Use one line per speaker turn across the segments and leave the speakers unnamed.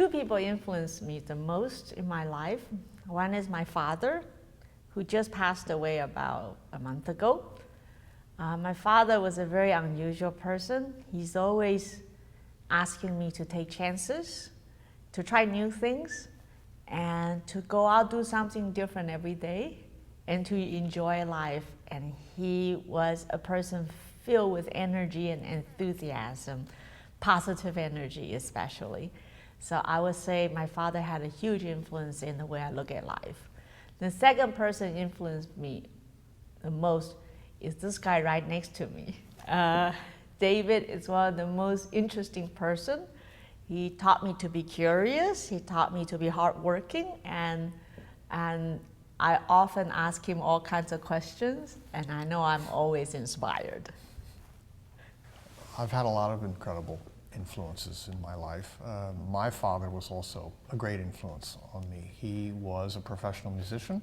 two people influenced me the most in my life. One is my father, who just passed away about a month ago. My father was a very unusual person. He's always asking me to take chances, to try new things, and to go out do something different every day, and to enjoy life. And he was a person filled with energy and enthusiasm, positive energy especially. So I would say my father had a huge influence in the way I look at life. The second person influenced me the most is this guy right next to me. David is one of the most interesting person. He taught me to be curious, he taught me to be hardworking, and I often ask him all kinds of questions, and I know I'm always inspired.
I've had a lot of incredible influences in my life. My father was also a great influence on me. He was a professional musician,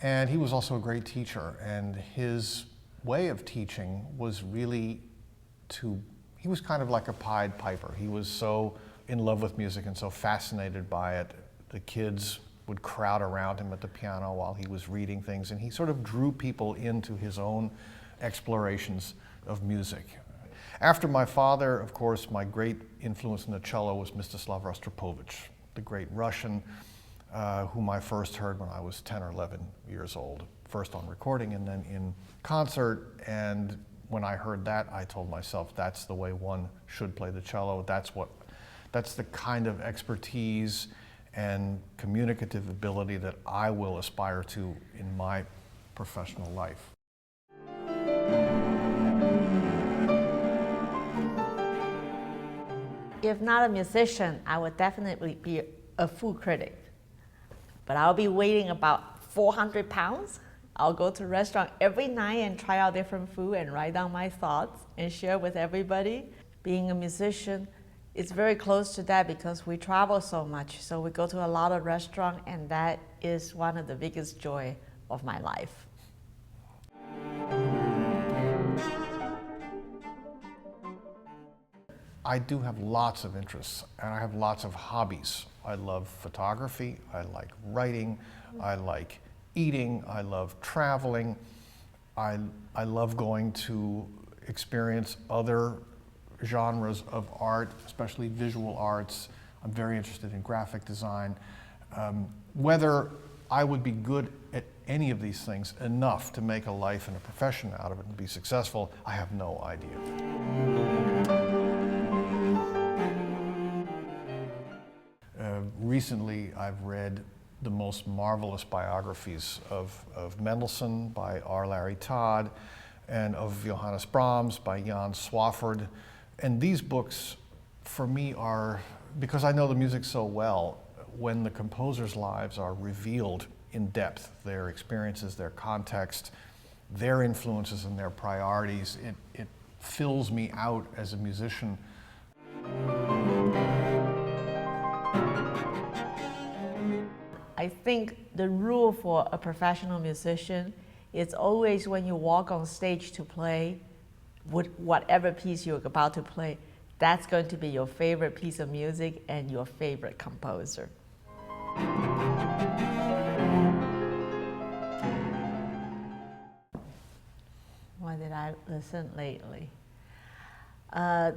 and he was also a great teacher, and his way of teaching was really he was kind of like a Pied Piper. He was so in love with music and so fascinated by it. The kids would crowd around him at the piano while he was reading things, and he sort of drew people into his own explorations of music. After my father, of course, my great influence in the cello was Mstislav Rostropovich, the great Russian, whom I first heard when I was 10 or 11 years old, first on recording and then in concert. And when I heard that, I told myself, that's the way one should play the cello. That's the kind of expertise and communicative ability that I will aspire to in my professional life.
If not a musician, I would definitely be a food critic. But I'll be weighing about 400 pounds. I'll go to a restaurant every night and try out different food and write down my thoughts and share with everybody. Being a musician is very close to that because we travel so much. So we go to a lot of restaurants, and that is one of the biggest joy of my life.
I do have lots of interests, and I have lots of hobbies. I love photography, I like writing, I like eating, I love traveling. I love going to experience other genres of art, especially visual arts. I'm very interested in graphic design. Whether I would be good at any of these things enough to make a life and a profession out of it and be successful, I have no idea. Recently, I've read the most marvelous biographies of Mendelssohn by R. Larry Todd and of Johannes Brahms by Jan Swafford. And these books, for me, are, because I know the music so well, when the composers' lives are revealed in depth, their experiences, their context, their influences and their priorities, it fills me out as a musician.
I think the rule for a professional musician is always when you walk on stage to play, whatever piece you're about to play, that's going to be your favorite piece of music and your favorite composer. What did I listen lately? The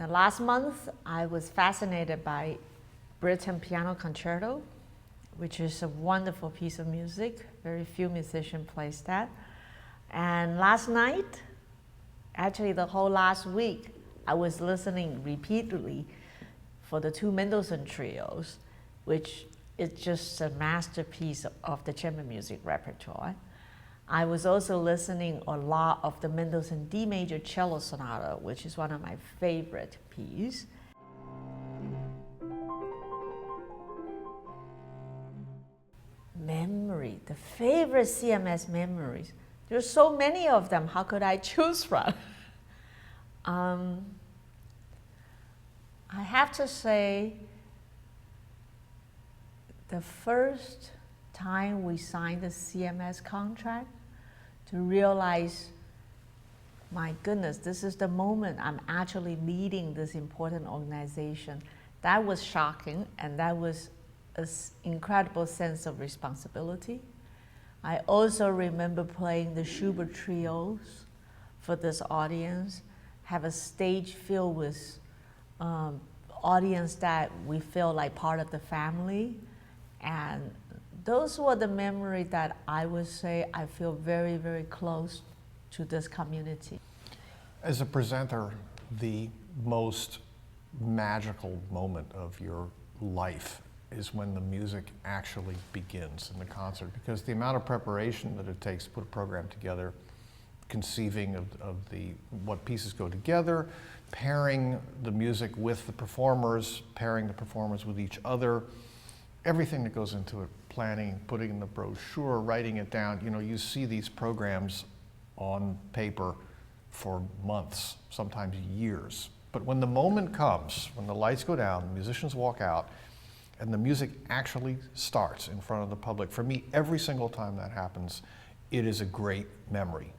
last month, I was fascinated by Britten Piano Concerto, which is a wonderful piece of music. Very few musicians play that. And last night, actually the whole last week, I was listening repeatedly for the two Mendelssohn trios, which is just a masterpiece of the chamber music repertoire. I was also listening a lot of the Mendelssohn D major cello sonata, which is one of my favorite pieces. Memory, the favorite CMS memories. There's so many of them, how could I choose from? I have to say, the first time we signed the CMS contract, to realize, my goodness, this is the moment I'm actually leading this important organization. That was shocking, and that was an incredible sense of responsibility. I also remember playing the Schubert trios for this audience, have a stage filled with audience that we feel like part of the family. And those were the memories that I would say I feel very, very close to this community.
As a presenter, the most magical moment of your life is when the music actually begins in the concert, because the amount of preparation that it takes to put a program together, conceiving of what pieces go together, pairing the music with the performers, pairing the performers with each other, everything that goes into it, planning, putting in the brochure, writing it down. You know, you see these programs on paper for months, sometimes years. But when the moment comes, when the lights go down, the musicians walk out, and the music actually starts in front of the public, for me, every single time that happens, it is a great memory.